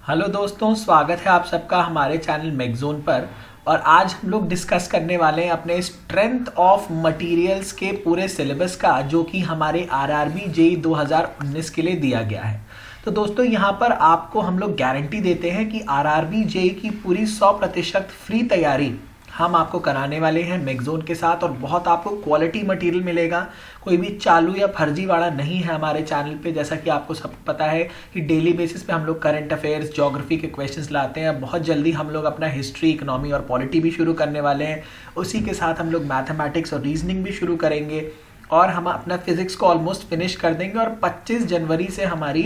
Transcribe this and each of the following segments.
Hello दोस्तों, स्वागत है आप सबका हमारे चैनल मैगज़ोन पर। और आज हम लोग डिस्कस करने वाले हैं अपने स्ट्रेंथ ऑफ मटेरियल्स के पूरे सिलेबस का, जो कि हमारे आरआरबी जेईई 2019 के लिए दिया गया है। तो दोस्तों, यहाँ पर आपको हम लोग गारंटी देते हैं कि आरआरबी जेईई की पूरी 100% फ्री तैयारी हम आपको कराने वाले हैं मैगज़ोन के साथ, और बहुत आपको क्वालिटी मटेरियल मिलेगा। कोई भी चालू या फर्जी वाला नहीं है हमारे चैनल पे। जैसा कि आपको सब पता है कि डेली बेसिस पे हम लोग करंट अफेयर्स, ज्योग्राफी के क्वेश्चंस लाते हैं। बहुत जल्दी हम लोग अपना हिस्ट्री, इकोनॉमी और पॉलिटी भी शुरू करने वाले हैं। उसी के साथ हम लोग मैथमेटिक्स और रीजनिंग भी शुरू करेंगे, और हम अपना फिजिक्स को ऑलमोस्ट फिनिश कर देंगे। और 25 जनवरी से हमारी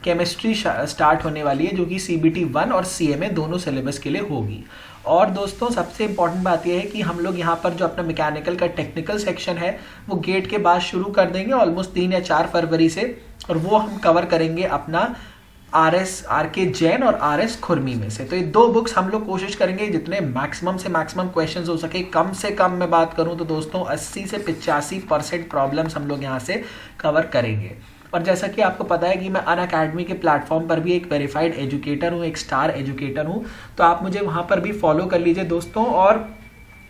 केमिस्ट्री स्टार्ट होने वाली है, जो कि CBT 1 और CMA दोनों सिलेबस के लिए होगी। और दोस्तों, सबसे इंपॉर्टेंट बात यह है कि हम लोग यहाँ पर जो अपना मैकेनिकल का टेक्निकल सेक्शन है वो गेट के बाद शुरू कर देंगे ऑलमोस्ट 3 या 4 फरवरी से, और वो हम कवर करेंगे अपना RK जैन और RS खुरमी में से। तो ये 2 बुक्स हम लोग कोशिश करेंगे जितने मैक्सिमम से मैक्सिमम क्वेश्चंस हो सके। कम से कम मैं बात करूं तो दोस्तों 80 से 85% प्रॉब्लम्स हम लोग यहाँ से कवर करेंगे। और जैसा कि आपको पता है कि मैं अनअकैडमी के प्लेटफॉर्म पर भी एक वेरीफाइड एजुकेटर हूँ, एक स्टार एजुकेटर हूँ, तो आप मुझे वहाँ पर भी फॉलो कर लीजिए दोस्तों। और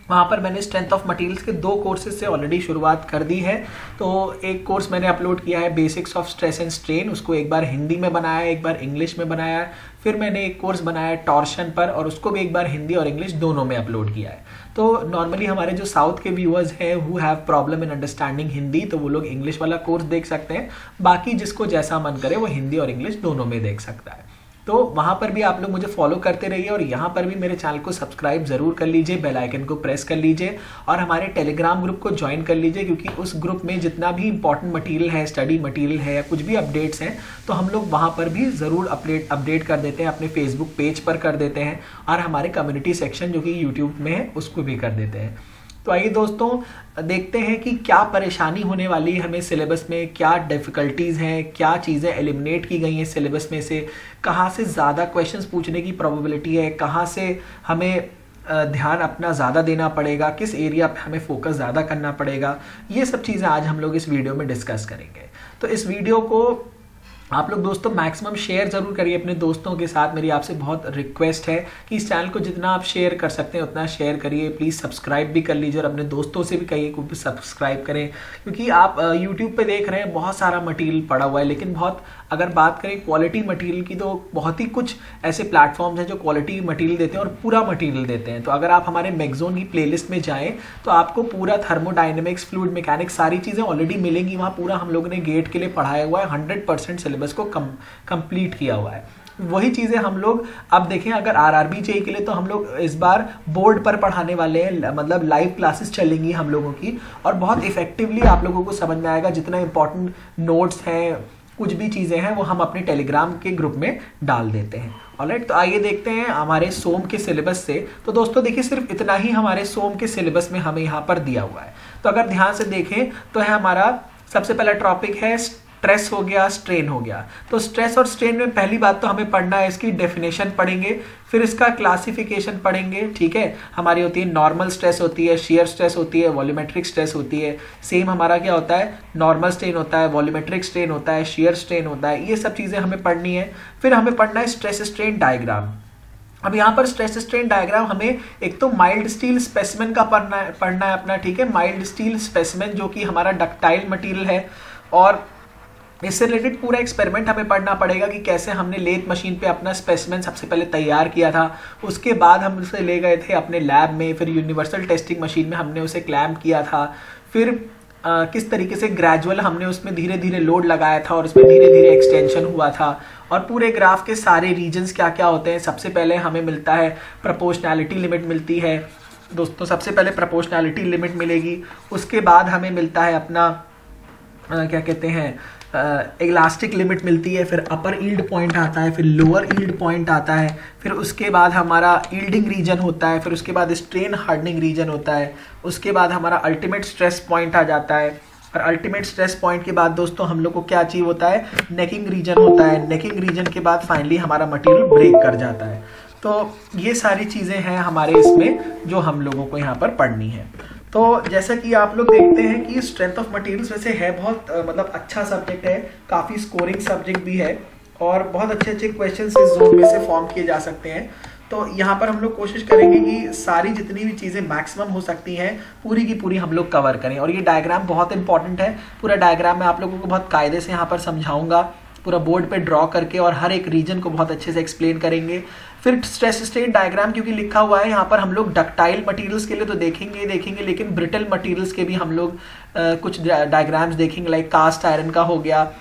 वहाँ पर मैंने स्ट्रेंथ ऑफ मटेरियल्स के 2 कोर्सेज से ऑलरेडी शुरुआत कर दी है। तो एक कोर्स मैंने अपलोड किया है basics of stress and strain, उसको एक बार हिंदी में बनाया है, एक बार इंग्लिश में बनाया है। फिर मैंने एक कोर्स बनाया है टॉर्शन पर, और उसको भी एक बार हिंदी और इंग्लिश दोनों में अपलोड किया है। तो नॉर्मली हमारे जो साउथ के व्यूअर्स हैं who have problem in understanding Hindi, तो वो लोग इंग्लिश वाला कोर्स देख सकते हैं। बाकी जिसको जैसा मन करे वो हिंदी और इंग्लिश दोनों में देख सकता है। तो वहाँ पर भी आप लोग मुझे फॉलो करते रहिए, और यहाँ पर भी मेरे चैनल को सब्सक्राइब जरूर कर लीजिए, बेल आइकन को प्रेस कर लीजिए, और हमारे टेलीग्राम ग्रुप को ज्वाइन कर लीजिए, क्योंकि उस ग्रुप में जितना भी इंपॉर्टेंट मटेरियल है, स्टडी मटेरियल है या कुछ भी अपडेट्स हैं, तो हम लोग वहाँ पर भी ज़रूर अपडेट कर देते हैं। अपने फेसबुक पेज पर कर देते हैं, और हमारे कम्युनिटी सेक्शन जो कि यूट्यूब में है उसको भी कर देते हैं। तो आइए दोस्तों, देखते हैं कि क्या परेशानी होने वाली है हमें सिलेबस में, क्या डिफ़िकल्टीज़ हैं, क्या चीज़ें एलिमिनेट की गई हैं सिलेबस में से, कहाँ से ज़्यादा क्वेश्चंस पूछने की प्रोबेबिलिटी है, कहाँ से हमें ध्यान अपना ज़्यादा देना पड़ेगा, किस एरिया पे हमें फोकस ज़्यादा करना पड़ेगा। ये सब चीज़ें आज हम लोग इस वीडियो में डिस्कस करेंगे। तो इस वीडियो को आप लोग दोस्तों मैक्सिमम शेयर जरूर करिए अपने दोस्तों के साथ। मेरी आपसे बहुत रिक्वेस्ट है कि इस चैनल को जितना आप शेयर कर सकते हैं उतना शेयर करिए। प्लीज़ सब्सक्राइब भी कर लीजिए, और अपने दोस्तों से भी कहिए कि सब्सक्राइब करें, क्योंकि आप यूट्यूब पे देख रहे हैं बहुत सारा मटेरियल पड़ा हुआ है, लेकिन बहुत अगर बात करें क्वालिटी मटेरियल की, तो बहुत ही कुछ ऐसे प्लेटफॉर्म्स हैं जो क्वालिटी मटेरियल देते हैं और पूरा मटेरियल देते हैं। तो अगर आप हमारे मैगज़ोन की प्लेलिस्ट में जाएँ तो आपको पूरा थर्मोडायनेमिक्स, फ्लूइड मैकेनिक्स, सारी चीज़ें ऑलरेडी मिलेंगी। वहाँ पूरा हम लोगों ने गेट के लिए पढ़ाया हुआ है, 100% सिलेबस को कंप्लीट किया हुआ है। वही चीज़ें हम लोग अब देखें, अगर आरआरबी जेईई के लिए तो हम लोग इस बार बोर्ड पर पढ़ाने वाले हैं, मतलब लाइव क्लासेस चलेंगी हम लोगों की, और बहुत इफेक्टिवली आप लोगों को समझ में आएगा। जितना इंपॉर्टेंट नोट्स हैं, कुछ भी चीज़ें हैं, वो हम अपने टेलीग्राम के ग्रुप में डाल देते हैं। ऑलराइट, तो आइए देखते हैं हमारे सोम के सिलेबस से। तो दोस्तों देखिए, सिर्फ इतना ही हमारे सोम के सिलेबस में हमें यहाँ पर दिया हुआ है। तो अगर ध्यान से देखें तो है हमारा सबसे पहला टॉपिक है स्ट्रेस हो गया, स्ट्रेन हो गया। तो स्ट्रेस और स्ट्रेन में पहली बात तो हमें पढ़ना है, इसकी डेफिनेशन पढ़ेंगे, फिर इसका क्लासिफिकेशन पढ़ेंगे। ठीक है, हमारी होती है नॉर्मल स्ट्रेस होती है, शेयर स्ट्रेस होती है, वॉल्यूमेट्रिक स्ट्रेस होती है। सेम हमारा क्या होता है, नॉर्मल स्ट्रेन होता है, वॉल्यूमेट्रिक स्ट्रेन होता है, शेयर स्ट्रेन होता है। ये सब चीज़ें हमें पढ़नी है। फिर हमें पढ़ना है स्ट्रेस स्ट्रेन डायग्राम। अब यहाँ पर स्ट्रेस स्ट्रेन डायग्राम हमें एक तो माइल्ड स्टील स्पेसिमेन का पढ़ना है अपना। ठीक है, माइल्ड स्टील स्पेसिमेन जो कि हमारा डक्टाइल मटेरियल है, और इससे रिलेटेड पूरा एक्सपेरिमेंट हमें पढ़ना पड़ेगा कि कैसे हमने लेथ मशीन पे अपना स्पेसिमेन सबसे पहले तैयार किया था, उसके बाद हम उसे ले गए थे अपने लैब में, फिर यूनिवर्सल टेस्टिंग मशीन में हमने उसे क्लैम्प किया था, फिर किस तरीके से ग्रेजुअल हमने उसमें धीरे धीरे लोड लगाया था और उसमें धीरे धीरे एक्सटेंशन हुआ था, और पूरे ग्राफ के सारे रीजन्स क्या क्या होते हैं। सबसे पहले हमें मिलता है प्रोपोर्शनैलिटी लिमिट मिलती है दोस्तों, सबसे पहले प्रोपोर्शनैलिटी लिमिट मिलेगी, उसके बाद हमें मिलता है अपना क्या कहते हैं इलास्टिक लिमिट मिलती है, फिर अपर ईल्ड पॉइंट आता है, फिर लोअर ईल्ड पॉइंट आता है, फिर उसके बाद हमारा ईल्डिंग रीजन होता है, फिर उसके बाद स्ट्रेन हार्डनिंग रीजन होता है, उसके बाद हमारा अल्टीमेट स्ट्रेस पॉइंट आ जाता है, और अल्टीमेट स्ट्रेस पॉइंट के बाद दोस्तों हम लोग को क्या अचीव होता है, नेकिंग रीजन होता है। नेकिंग रीजन के बाद फाइनली हमारा मटेरियल ब्रेक कर जाता है। तो ये सारी चीज़ें हैं हमारे इसमें जो हम लोगों को यहाँ पर पढ़नी है। तो जैसा कि आप लोग देखते हैं कि स्ट्रेंथ ऑफ मटेरियल्स वैसे है बहुत मतलब अच्छा सब्जेक्ट है, काफ़ी स्कोरिंग सब्जेक्ट भी है। और बहुत अच्छे अच्छे क्वेश्चन इस जोन में से फॉर्म किए जा सकते हैं। तो यहाँ पर हम लोग कोशिश करेंगे कि सारी जितनी भी चीज़ें मैक्सिमम हो सकती हैं पूरी की पूरी हम लोग कवर करें। और ये डायग्राम बहुत इंपॉर्टेंट है, पूरा डायग्राम मैं आप लोगों को बहुत कायदे से यहाँ पर समझाऊंगा, पूरा बोर्ड पे ड्रॉ करके, और हर एक रीजन को बहुत अच्छे से एक्सप्लेन करेंगे। फिर स्ट्रेस स्ट्रेन डायग्राम क्योंकि लिखा हुआ है यहाँ पर, हम लोग डक्टाइल मटेरियल्स के लिए तो देखेंगे, लेकिन ब्रिटल मटेरियल्स के भी हम लोग कुछ डायग्राम्स देखेंगे, लाइक कास्ट आयरन का हो गया।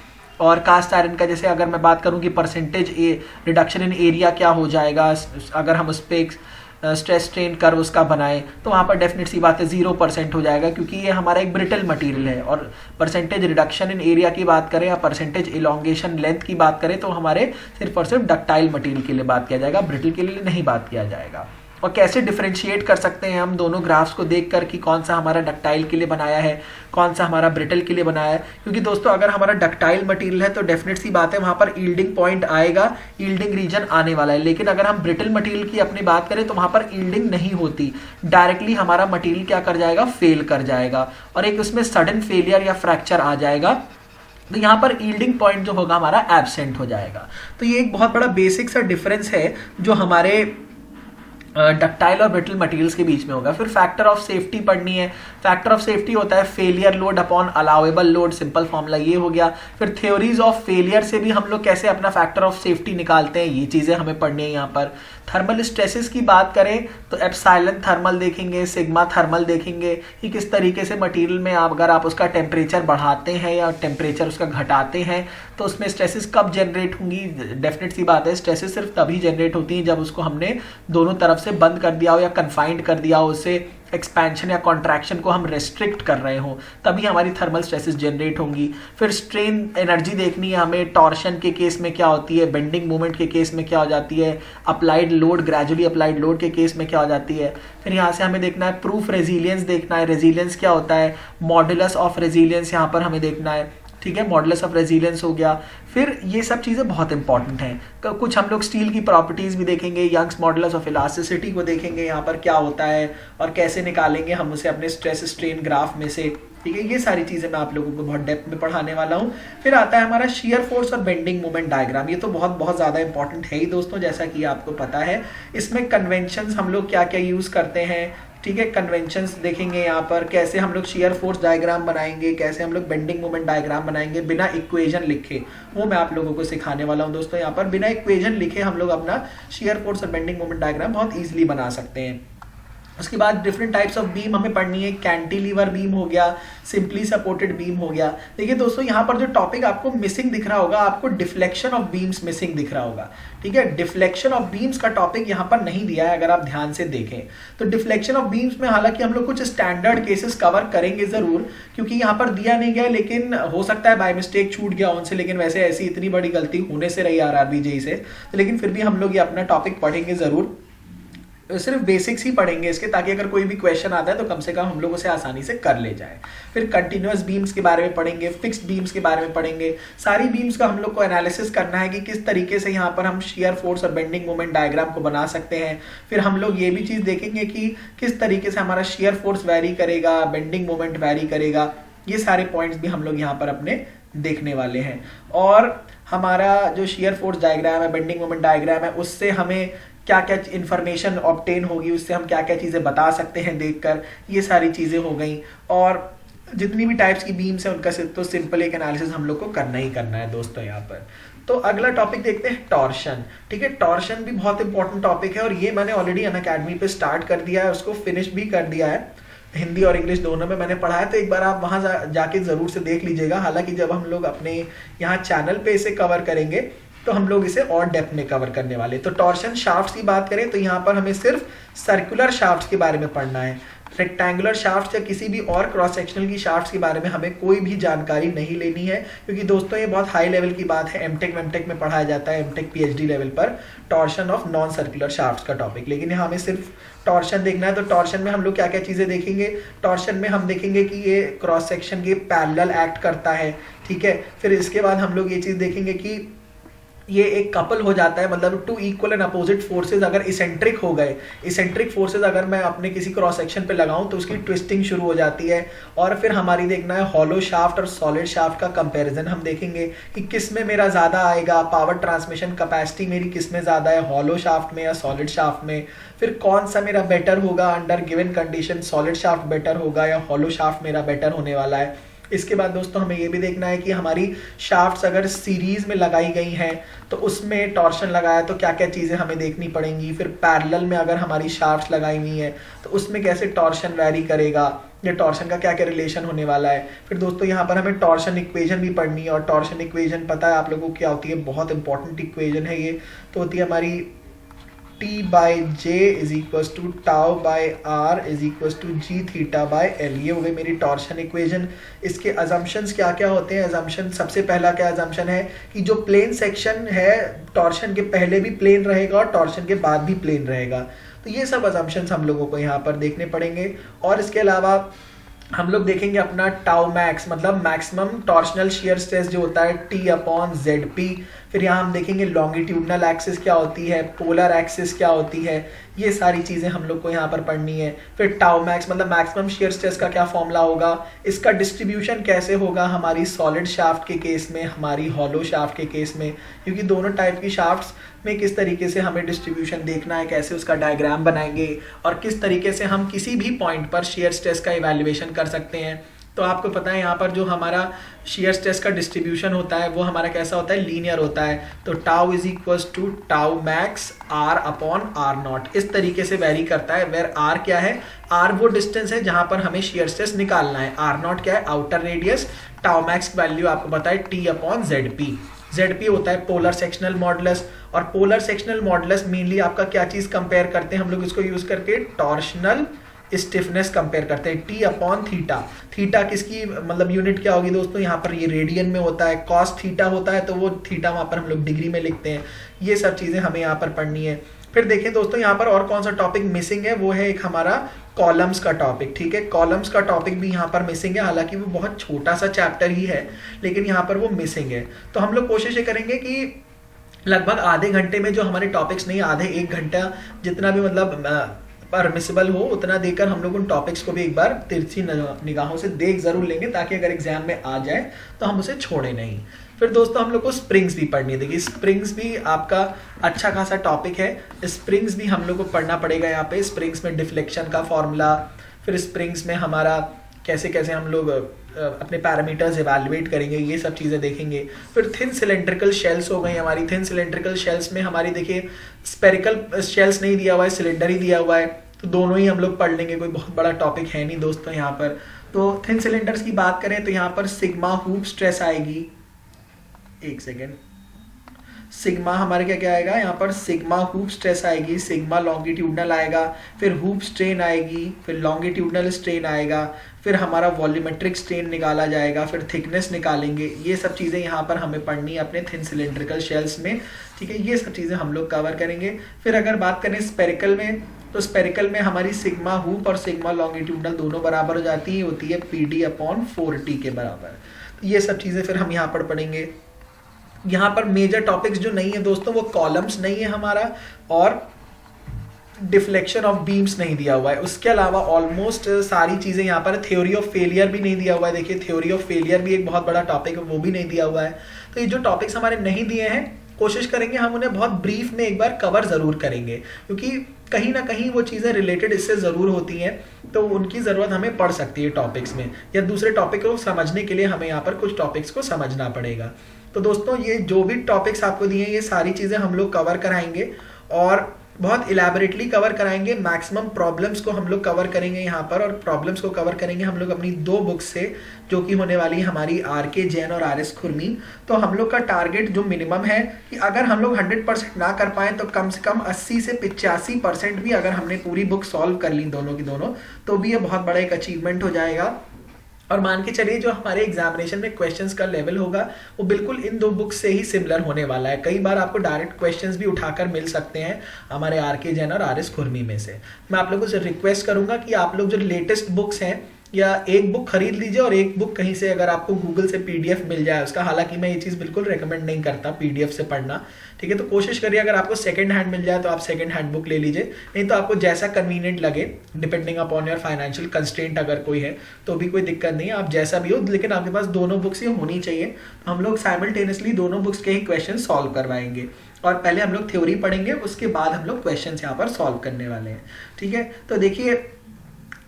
और कास्ट आयरन का जैसे अगर मैं बात करूं कि परसेंटेज रिडक्शन इन एरिया क्या हो जाएगा अगर हम उस पर स्ट्रेस स्ट्रेन कर्व उसका बनाएं, तो वहाँ पर डेफिनेट सी बात है 0% हो जाएगा, क्योंकि ये हमारा एक ब्रिटल मटेरियल है। और परसेंटेज रिडक्शन इन एरिया की बात करें या परसेंटेज इलोंगेशन लेंथ की बात करें तो हमारे सिर्फ और सिर्फ डक्टाइल मटेरियल के लिए बात किया जाएगा, ब्रिटल के लिए नहीं बात किया जाएगा। और कैसे डिफरेंशिएट कर सकते हैं हम दोनों ग्राफ्स को देखकर कि कौन सा हमारा डक्टाइल के लिए बनाया है, कौन सा हमारा ब्रिटल के लिए बनाया है। क्योंकि दोस्तों अगर हमारा डक्टाइल मटेरियल है तो डेफिनेट सी बात है वहां पर यील्डिंग पॉइंट आएगा, यील्डिंग रीजन आने वाला है। लेकिन अगर हम ब्रिटल मटेरियल की अपनी बात करें तो वहां पर यील्डिंग नहीं होती, डायरेक्टली हमारा मटेरियल क्या कर जाएगा, फेल कर जाएगा, और एक उसमें सडन फेलियर या फ्रैक्चर आ जाएगा। तो यहाँ पर यील्डिंग पॉइंट जो होगा हमारा एब्सेंट हो जाएगा। तो ये एक बहुत बड़ा बेसिक सा डिफरेंस है जो हमारे डक्टाइल और ब्रिटल मटेरियल्स के बीच में होगा। फिर फैक्टर ऑफ सेफ्टी पढ़नी है। फैक्टर ऑफ सेफ्टी होता है failure load upon allowable load, simple formula ये हो गया। फिर थ्योरीज ऑफ फेलियर से भी हम लोग कैसे अपना फैक्टर ऑफ सेफ्टी निकालते हैं, ये चीजें हमें पढ़नी है। यहाँ पर थर्मल स्ट्रेसेस की बात करें तो एप्सिलॉन थर्मल देखेंगे, सिग्मा थर्मल देखेंगे कि किस तरीके से मटेरियल में अगर आप उसका टेम्परेचर बढ़ाते हैं या टेम्परेचर उसका घटाते हैं तो उसमें स्ट्रेसेस कब जनरेट होंगी। डेफिनेट सी बात है स्ट्रेसेस सिर्फ तभी जनरेट होती हैं जब उसको हमने दोनों तरफ से बंद कर दिया हो या कन्फाइंड कर दिया हो, उसे एक्सपेंशन या कॉन्ट्रैक्शन को हम रेस्ट्रिक्ट कर रहे हो, तभी हमारी थर्मल स्ट्रेसेस जनरेट होंगी। फिर स्ट्रेन एनर्जी देखनी है हमें, टॉर्शन के केस में क्या होती है, बेंडिंग मोमेंट के केस में क्या हो जाती है, applied load, gradually applied load के केस में क्या हो जाती है। फिर यहाँ से हमें देखना है प्रूफ रेजिलियंस देखना है, रेजिलियंस क्या होता है, मॉडुलस ऑफ रेजिलियंस यहाँ पर हमें देखना है, ठीक है, मॉडुलस ऑफ रेजिलियंस हो गया। फिर ये सब चीज़ें बहुत इंपॉर्टेंट हैं। कुछ हम लोग स्टील की प्रॉपर्टीज भी देखेंगे, यंग्स मॉडुलस ऑफ इलास्टिसिटी को देखेंगे, यहाँ पर क्या होता है और कैसे निकालेंगे हम उसे अपने स्ट्रेस स्ट्रेन ग्राफ में से, ठीक है। ये सारी चीज़ें मैं आप लोगों को बहुत डेप्थ में पढ़ाने वाला हूँ। फिर आता है हमारा शियर फोर्स और बेंडिंग मोमेंट डायग्राम। ये तो बहुत ज़्यादा इंपॉर्टेंट है ही दोस्तों, जैसा कि आपको पता है। इसमें कन्वेंशंस हम लोग क्या क्या यूज़ करते हैं, ठीक है, कन्वेंशंस देखेंगे यहाँ पर, कैसे हम लोग शियर फोर्स डायग्राम बनाएंगे, कैसे हम लोग बेंडिंग मोमेंट डायग्राम बनाएंगे बिना इक्वेशन लिखे, वो मैं आप लोगों को सिखाने वाला हूँ दोस्तों। यहाँ पर बिना इक्वेशन लिखे हम लोग अपना शियर फोर्स और बेंडिंग मोमेंट डायग्राम बहुत ईजिली बना सकते हैं। उसके बाद डिफरेंट टाइप्स ऑफ बीम हमें पढ़नी है। कैंटिलीवर बीम हो गया, सिंपली सपोर्टेड बीम हो गया। देखिए दोस्तों यहाँ पर जो टॉपिक आपको मिसिंग दिख रहा होगा, आपको डिफ्लेक्शन ऑफ बीम्स मिसिंग दिख रहा होगा, ठीक है। डिफ्लेक्शन ऑफ बीम्स का टॉपिक यहाँ पर नहीं दिया है, अगर आप ध्यान से देखें तो डिफ्लेक्शन ऑफ बीम्स में हालांकि हम लोग कुछ स्टैंडर्ड केसेस कवर करेंगे जरूर, क्योंकि यहाँ पर दिया नहीं गया, लेकिन हो सकता है बाय मिस्टेक छूट गया उनसे, लेकिन वैसे ऐसी इतनी बड़ी गलती होने से रही आरआरबी जेईई से, तो लेकिन फिर भी हम लोग ये अपना टॉपिक पढ़ेंगे जरूर। सिर्फ बेसिक्स ही पढ़ेंगे इसके, ताकि अगर कोई भी क्वेश्चन आता है तो कम से कम हम लोग उसे आसानी से कर ले जाए। फिर कंटिन्यूअस बीम्स के बारे में पढ़ेंगे, फिक्स्ड बीम्स के बारे में पढ़ेंगे। सारी बीम्स का हम लोग को एनालिसिस करना है कि किस तरीके से यहाँ पर हम शियर फोर्स और बेंडिंग मोमेंट डायग्राम को बना सकते हैं। फिर हम लोग ये भी चीज़ देखेंगे कि किस तरीके से हमारा शियर फोर्स वैरी करेगा, बेंडिंग मोमेंट वैरी करेगा। ये सारे पॉइंट्स भी हम लोग यहाँ पर अपने देखने वाले हैं। और हमारा जो शियर फोर्स डायग्राम है, बेंडिंग मोमेंट डायग्राम है, उससे हमें क्या क्या इन्फॉर्मेशन ऑब्टेन होगी, उससे हम क्या क्या चीज़ें बता सकते हैं देखकर, ये सारी चीज़ें हो गई। और जितनी भी टाइप्स की बीम्स हैं उनका तो सिंपल एक एनालिसिस हम लोग को करना ही करना है दोस्तों यहाँ पर। तो अगला टॉपिक देखते हैं टॉर्शन, ठीक है। टॉर्शन भी बहुत इंपॉर्टेंट टॉपिक है और ये मैंने ऑलरेडी अनअकैडमी पे स्टार्ट कर दिया है, उसको फिनिश भी कर दिया है। हिंदी और इंग्लिश दोनों में मैंने पढ़ा है, तो एक बार आप वहाँ जाके ज़रूर से देख लीजिएगा। हालांकि जब हम लोग अपने यहाँ चैनल पे इसे कवर करेंगे तो हम लोग इसे और डेप्थ में कवर करने वाले। तो टॉर्शन शाफ्ट्स की बात करें तो यहाँ पर हमें सिर्फ सर्कुलर शाफ्ट्स के बारे में पढ़ना है। रेक्टेंगुलर शाफ्ट्स या किसी भी और क्रॉस सेक्शनल की शाफ्ट्स के बारे में हमें कोई भी जानकारी नहीं लेनी है, क्योंकि दोस्तों ये बहुत हाई लेवल की बात है। एमटेक वेमटेक में पढ़ाया जाता है, एमटेक पीएचडी लेवल पर torsion of non circular shafts का टॉपिक। लेकिन यहाँ हमें सिर्फ टॉर्शन देखना है। तो टॉर्शन में हम लोग क्या क्या चीज़ें देखेंगे, टॉर्शन में हम देखेंगे कि ये क्रॉस सेक्शन के पैरेलल एक्ट करता है, ठीक है। फिर इसके बाद हम लोग ये चीज़ देखेंगे कि ये एक कपल हो जाता है, मतलब two equal and opposite forces अगर इसेंट्रिक हो गए, इसेंट्रिक फोर्सेज अगर मैं अपने किसी क्रॉस सेक्शन पे लगाऊं तो उसकी ट्विस्टिंग शुरू हो जाती है। और फिर हमारी देखना है हॉलो शाफ्ट और सॉलिड शाफ्ट का कंपैरिजन, हम देखेंगे कि किस में मेरा ज़्यादा आएगा, पावर ट्रांसमिशन कैपेसिटी मेरी किस में ज़्यादा है, हॉलो शाफ्ट में या सॉलिड शाफ्ट में। फिर कौन सा मेरा बेटर होगा under given condition, solid shaft better होगा या हॉलो शाफ्ट मेरा बेटर होने वाला है। इसके बाद दोस्तों हमें ये भी देखना है कि हमारी शाफ्ट्स अगर सीरीज में लगाई गई हैं तो उसमें टॉर्शन लगाया तो क्या क्या चीज़ें हमें देखनी पड़ेंगी। फिर पैरेलल में अगर हमारी शाफ्ट्स लगाई हुई हैं तो उसमें कैसे टॉर्शन वैरी करेगा, या टॉर्शन का क्या क्या रिलेशन होने वाला है। फिर दोस्तों यहाँ पर हमें टॉर्शन इक्वेशन भी पढ़नी है, और टॉर्शन इक्वेशन पता है आप लोगों को क्या होती है, बहुत इंपॉर्टेंट इक्वेशन है ये। तो होती है हमारी T/J is equal to tau by R is equal to G theta by L. ये हो गई मेरी टॉर्शन इक्वेशन। इसके अजम्पशंस क्या क्या होते हैं। अजम्पशन सबसे पहला क्या अजम्पशन है कि जो प्लेन सेक्शन है टॉर्शन के पहले भी प्लेन रहेगा और टॉर्शन के बाद भी प्लेन रहेगा। तो ये सब अजम्पशंस हम लोगों को यहाँ पर देखने पड़ेंगे। और इसके अलावा हम लोग देखेंगे अपना टाउ मैक्स, मतलब मैक्सिमम टॉर्शनल शियर स्ट्रेस जो होता है T/ZP। फिर यहाँ हम देखेंगे लॉन्गिट्यूडनल एक्सिस क्या होती है, पोलर एक्सिस क्या होती है, ये सारी चीज़ें हम लोग को यहाँ पर पढ़नी है। फिर टाउ मैक्स मतलब मैक्सिमम शियर स्ट्रेस का क्या फॉर्मूला होगा, इसका डिस्ट्रीब्यूशन कैसे होगा हमारी सॉलिड शाफ्ट के केस में, हमारी हॉलो शाफ्ट के केस में, क्योंकि दोनों टाइप की शाफ्ट्स में किस तरीके से हमें डिस्ट्रीब्यूशन देखना है, कैसे उसका डायग्राम बनाएंगे और किस तरीके से हम किसी भी पॉइंट पर शियर स्ट्रेस का इवैल्यूएशन कर सकते हैं। तो आपको पता है यहाँ पर जो हमारा शियर स्ट्रेस का डिस्ट्रीब्यूशन होता है वो हमारा कैसा होता है, लीनियर होता है। तो tau is equal to tau max R upon R naught, इस तरीके से वेरी करता है। वेर आर क्या है, आर वो डिस्टेंस है जहां पर हमें शियर स्ट्रेस निकालना है, आर नॉट क्या है, आउटर रेडियस। टाउ मैक्स की वैल्यू आपको पता है T/ZP। ZP होता है पोलर सेक्शनल मॉडुलस, और पोलर सेक्शनल मॉडुलस मेनली आपका क्या चीज कंपेयर करते हैं हम लोग इसको यूज करके, टॉर्शनल स्टिफनेस कंपेयर करते हैं T/थीटा। थीटा किसकी मतलब यूनिट क्या होगी दोस्तों, यहाँ पर ये रेडियन में होता है, कॉस थीटा होता है तो वो थीटा वहां पर हम लोग डिग्री में लिखते हैं। ये सब चीजें हमें यहाँ पर पढ़नी है। फिर देखें दोस्तों यहाँ पर और कौन सा टॉपिक मिसिंग है, वो है एक हमारा कॉलम्स का टॉपिक। ठीक है, कॉलम्स का टॉपिक भी यहाँ पर मिसिंग है, हालांकि वो बहुत छोटा सा चैप्टर ही है लेकिन यहाँ पर वो मिसिंग है। तो हम लोग कोशिश ये करेंगे कि लगभग आधे घंटे में जो हमारे टॉपिक्स नहीं, आधे एक घंटा जितना भी मतलब परमिसिबल हो उतना देकर हम लोग उन टॉपिक्स को भी एक बार तिरछी निगाहों से देख जरूर लेंगे, ताकि अगर एग्जाम में आ जाए तो हम उसे छोड़े नहीं। फिर दोस्तों हम लोग को स्प्रिंग्स भी पढ़नी है। देखिए स्प्रिंग्स भी आपका अच्छा खासा टॉपिक है, स्प्रिंग्स भी हम लोग को पढ़ना पड़ेगा। यहाँ पे स्प्रिंग्स में डिफ्लेक्शन का फॉर्मूला, फिर स्प्रिंग्स में हमारा कैसे कैसे हम लोग अपने पैरामीटर्स इवैल्यूएट करेंगे, ये सब चीज़ें देखेंगे। फिर थिन सिलेंड्रिकल शेल्स हो गई हमारी। थिन सिलेंड्रिकल शेल्स में हमारी देखिए स्पेरिकल शेल्स नहीं दिया हुआ है, सिलेंडर ही दिया हुआ है, तो दोनों ही हम लोग पढ़ लेंगे, कोई बहुत बड़ा टॉपिक है नहीं दोस्तों यहाँ पर। तो थिन सिलेंडर्स की बात करें तो यहाँ पर सिग्मा हूप स्ट्रेस आएगी, एक सेकेंड, सिग्मा हमारे क्या क्या आएगा यहाँ पर, सिग्मा हूप स्ट्रेस आएगी, सिग्मा लॉन्गिट्यूडनल आएगा, फिर हूप स्ट्रेन आएगी, फिर लॉन्गिट्यूडनल स्ट्रेन आएगा, फिर हमारा वॉल्यूमेट्रिक स्ट्रेन निकाला जाएगा, फिर थिकनेस निकालेंगे। ये सब चीज़ें यहाँ पर हमें पढ़नी है अपने थिन सिलेंड्रिकल शेल्स में। ठीक है, ये सब चीज़ें हम लोग कवर करेंगे। फिर अगर बात करें स्पेरिकल में, तो स्पेरिकल में हमारी सिग्मा हूप और सिग्मा लॉन्गिट्यूडनल दोनों बराबर हो जाती है, होती है PD/4T के बराबर। तो ये सब चीज़ें फिर हम यहाँ पर पढ़ेंगे। यहाँ पर मेजर टॉपिक्स जो नहीं है दोस्तों वो कॉलम्स नहीं है हमारा, और डिफ्लेक्शन ऑफ बीम्स नहीं दिया हुआ है। उसके अलावा ऑलमोस्ट सारी चीज़ें यहाँ पर, थ्योरी ऑफ फेलियर भी नहीं दिया हुआ है। देखिए थ्योरी ऑफ फेलियर भी एक बहुत बड़ा टॉपिक है, वो भी नहीं दिया हुआ है। तो ये जो टॉपिक्स हमारे नहीं दिए हैं कोशिश करेंगे हम उन्हें बहुत ब्रीफ में एक बार कवर ज़रूर करेंगे, क्योंकि कहीं ना कहीं वो चीज़ें रिलेटेड इससे ज़रूर होती हैं, तो उनकी ज़रूरत हमें पड़ सकती है टॉपिक्स में, या दूसरे टॉपिक को समझने के लिए हमें यहाँ पर कुछ टॉपिक्स को समझना पड़ेगा। तो दोस्तों ये जो भी टॉपिक्स आपको दिए हैं ये सारी चीज़ें हम लोग कवर कराएंगे, और बहुत इलेबोरेटली कवर कराएंगे। मैक्सिमम प्रॉब्लम्स को हम लोग कवर करेंगे यहाँ पर, और प्रॉब्लम्स को कवर करेंगे हम लोग अपनी 2 बुक्स से, जो कि होने वाली है हमारी RK जैन और RS खुरमी। तो हम लोग का टारगेट जो मिनिमम है कि अगर हम लोग 100% ना कर पाएँ तो कम से कम 80 से 85% भी अगर हमने पूरी बुक सॉल्व कर ली दोनों की दोनों, तो भी ये बहुत बड़ा एक अचीवमेंट हो जाएगा। और मान के चलिए जो हमारे एग्जामिनेशन में क्वेश्चंस का लेवल होगा वो बिल्कुल इन 2 बुक्स से ही सिमिलर होने वाला है। कई बार आपको डायरेक्ट क्वेश्चंस भी उठाकर मिल सकते हैं हमारे RK जैन और RS खुरमी में से। मैं आप लोगों से रिक्वेस्ट करूंगा कि आप लोग जो लेटेस्ट बुक्स हैं या एक बुक खरीद लीजिए और एक बुक कहीं से अगर आपको गूगल से पीडीएफ मिल जाए उसका, हालांकि मैं ये चीज़ बिल्कुल रेकमेंड नहीं करता पीडीएफ से पढ़ना, ठीक है। तो कोशिश करिए अगर आपको सेकंड हैंड मिल जाए तो आप सेकंड हैंड बुक ले लीजिए, नहीं तो आपको जैसा कन्वीनियंट लगे depending upon your financial constraint अगर कोई है तो भी कोई दिक्कत नहीं है, आप जैसा भी हो, लेकिन आपके पास दोनों बुक्स ही होनी चाहिए। हम लोग साइमल्टेनियसली दोनों बुक्स के ही क्वेश्चन सॉल्व करवाएंगे और पहले हम लोग थ्योरी पढ़ेंगे, उसके बाद हम लोग क्वेश्चन यहाँ पर सॉल्व करने वाले हैं, ठीक है। तो देखिए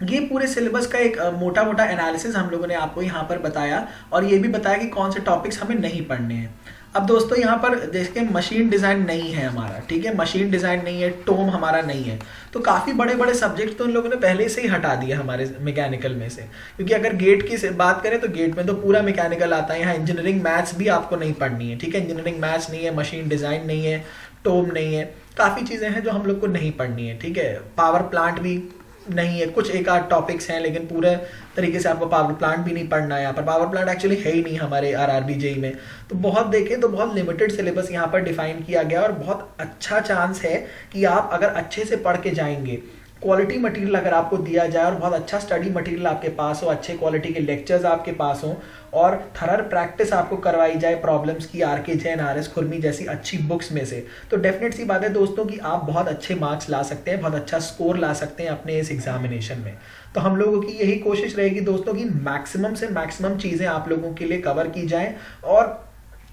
ये पूरे सिलेबस का एक मोटा मोटा एनालिसिस हम लोगों ने आपको यहाँ पर बताया और ये भी बताया कि कौन से टॉपिक्स हमें नहीं पढ़ने हैं। अब दोस्तों यहाँ पर देखिए मशीन डिज़ाइन नहीं है हमारा, ठीक है, मशीन डिज़ाइन नहीं है, टोम हमारा नहीं है, तो काफ़ी बड़े बड़े सब्जेक्ट तो उन लोगों ने पहले से ही हटा दिया हमारे मैकेनिकल में से, क्योंकि अगर गेट की बात करें तो गेट में तो पूरा मैकेनिकल आता है। यहाँ इंजीनियरिंग मैथ्स भी आपको नहीं पढ़नी है, ठीक है, इंजीनियरिंग मैथ्स नहीं है, मशीन डिज़ाइन नहीं है, टोम नहीं है, काफ़ी चीज़ें हैं जो हम लोग को नहीं पढ़नी है, ठीक है। पावर प्लांट भी नहीं है, कुछ एक आध टॉपिक्स हैं लेकिन पूरे तरीके से आपको पावर प्लांट भी नहीं पढ़ना है। यहाँ पर पावर प्लांट एक्चुअली है ही नहीं हमारे आरआरबी जेईई में, तो बहुत देखें तो बहुत लिमिटेड सिलेबस यहाँ पर डिफाइन किया गया और बहुत अच्छा चांस है कि आप अगर अच्छे से पढ़ के जाएंगे, क्वालिटी मटेरियल अगर आपको दिया जाए और बहुत अच्छा स्टडी मटेरियल आपके पास हो, अच्छे क्वालिटी के लेक्चर्स आपके पास हो और थरर प्रैक्टिस आपको करवाई जाए प्रॉब्लम्स की आर के जैन, आर एस खुरमी जैसी अच्छी बुक्स में से, तो डेफिनेट सी बात है दोस्तों कि आप बहुत अच्छे मार्क्स ला सकते हैं, बहुत अच्छा स्कोर ला सकते हैं अपने इस एग्जामिनेशन में। तो हम लोगों की यही कोशिश रहेगी दोस्तों की मैक्सिमम से मैक्सिमम चीज़ें आप लोगों के लिए कवर की जाएँ और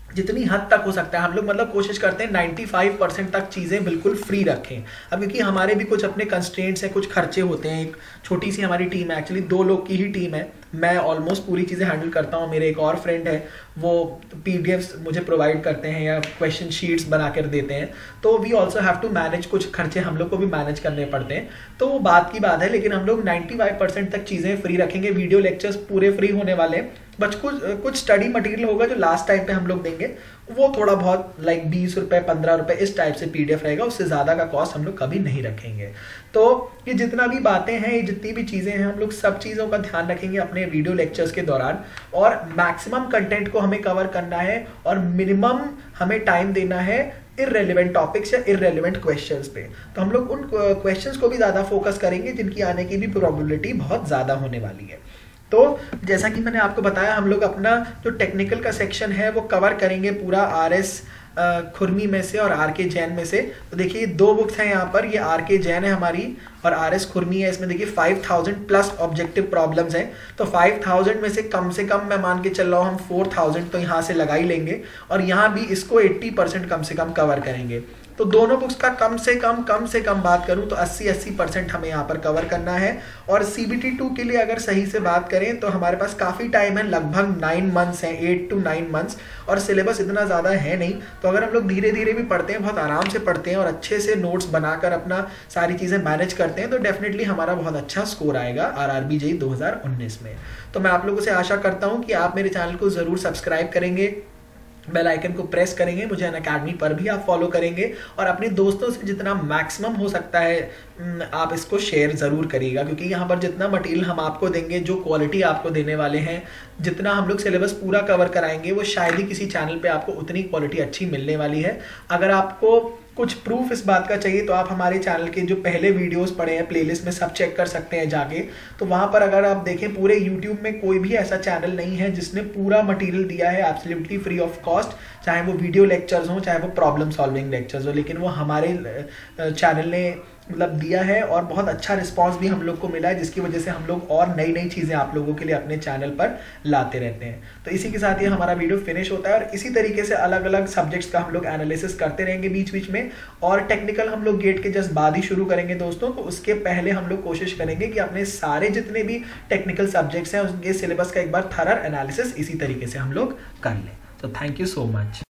जितनी हद तक हो सकता है हम लोग मतलब कोशिश करते हैं 95% तक चीज़ें बिल्कुल फ्री रखें। अब क्योंकि हमारे भी कुछ अपने कंस्ट्रेंट्स हैं, कुछ खर्चे होते हैं, एक छोटी सी हमारी टीम है, एक्चुअली 2 लोग की ही टीम है, मैं ऑलमोस्ट पूरी चीज़ें हैंडल करता हूँ, मेरे एक और फ्रेंड है वो पीडीएफ्स मुझे प्रोवाइड करते हैं या क्वेश्चन शीट्स बना कर देते हैं, तो we also have to manage, कुछ खर्चे हम लोग को भी मैनेज करने पड़ते हैं, तो वो बात की बात है। लेकिन हम लोग 95% तक चीज़ें फ्री रखेंगे, वीडियो लेक्चर्स पूरे फ्री होने वाले हैं, बस कुछ स्टडी मटेरियल होगा जो लास्ट टाइम पे हम लोग देंगे, वो थोड़ा बहुत लाइक 20 रुपये 15 रुपये इस टाइप से पीडीएफ रहेगा, उससे ज़्यादा का कॉस्ट हम लोग कभी नहीं रखेंगे। तो ये जितना भी बातें हैं, ये जितनी भी चीज़ें हैं, हम लोग सब चीज़ों का ध्यान रखेंगे अपने वीडियो लेक्चर्स के दौरान और मैक्सिमम कंटेंट को हमें कवर करना है और मिनिमम हमें टाइम देना है इररेलेवेंट टॉपिक्स या इररेलेवेंट क्वेश्चंस पे। तो हम लोग उन क्वेश्चंस को भी ज़्यादा फोकस करेंगे जिनकी आने की भी प्रोबेबिलिटी बहुत ज़्यादा होने वाली है। तो जैसा कि मैंने आपको बताया हम लोग अपना जो टेक्निकल का सेक्शन है वो कवर करेंगे पूरा आर एस खुरमी में से और आर के जैन में से। तो देखिए 2 बुक्स हैं यहाँ पर, ये आर के जैन है हमारी और आर एस खुरमी है। इसमें देखिए 5000 प्लस ऑब्जेक्टिव प्रॉब्लम्स हैं, तो 5000 में से कम मैं मान के चल रहा हूँ हम 4000 तो यहाँ से लगा ही लेंगे और यहाँ भी इसको 80% कम से कम कवर करेंगे। तो दोनों बुक्स का कम से कम बात करूं तो 80% हमें यहाँ पर कवर करना है। और CBT 2 के लिए अगर सही से बात करें तो हमारे पास काफ़ी टाइम है, लगभग 9 मंथ्स हैं, 8 to 9 मंथ्स, और सिलेबस इतना ज़्यादा है नहीं। तो अगर हम लोग धीरे धीरे भी पढ़ते हैं, बहुत आराम से पढ़ते हैं और अच्छे से नोट्स बनाकर अपना सारी चीज़ें मैनेज करते हैं तो डेफिनेटली हमारा बहुत अच्छा स्कोर आएगा RRB JEE 2019 में। तो मैं आप लोगों से आशा करता हूँ कि आप मेरे चैनल को ज़रूर सब्सक्राइब करेंगे, बेल आइकन को प्रेस करेंगे, मुझे अनअकैडमी पर भी आप फॉलो करेंगे और अपने दोस्तों से जितना मैक्सिमम हो सकता है आप इसको शेयर ज़रूर करिएगा, क्योंकि यहाँ पर जितना मटेरियल हम आपको देंगे, जो क्वालिटी आपको देने वाले हैं, जितना हम लोग सिलेबस पूरा कवर कराएंगे, वो शायद ही किसी चैनल पे आपको उतनी क्वालिटी अच्छी मिलने वाली है। अगर आपको कुछ प्रूफ इस बात का चाहिए तो आप हमारे चैनल के जो पहले वीडियोस पड़े हैं प्लेलिस्ट में सब चेक कर सकते हैं जाके। तो वहाँ पर अगर आप देखें पूरे यूट्यूब में कोई भी ऐसा चैनल नहीं है जिसने पूरा मटेरियल दिया है एब्सोल्युटली फ्री ऑफ कॉस्ट, चाहे वो वीडियो लेक्चर्स हों चाहे वो प्रॉब्लम सॉल्विंग लेक्चर्स हो, लेकिन वो हमारे चैनल ने मतलब दिया है और बहुत अच्छा रिस्पांस भी हम लोग को मिला है, जिसकी वजह से हम लोग और नई नई चीज़ें आप लोगों के लिए अपने चैनल पर लाते रहते हैं। तो इसी के साथ ये हमारा वीडियो फिनिश होता है और इसी तरीके से अलग अलग सब्जेक्ट्स का हम लोग एनालिसिस करते रहेंगे बीच बीच में, और टेक्निकल हम लोग गेट के जस्ट बाद ही शुरू करेंगे दोस्तों। तो उसके पहले हम लोग कोशिश करेंगे कि अपने सारे जितने भी टेक्निकल सब्जेक्ट्स हैं उनके सिलेबस का एक बार थरर एनालिसिस इसी तरीके से हम लोग कर लें। तो थैंक यू सो मच।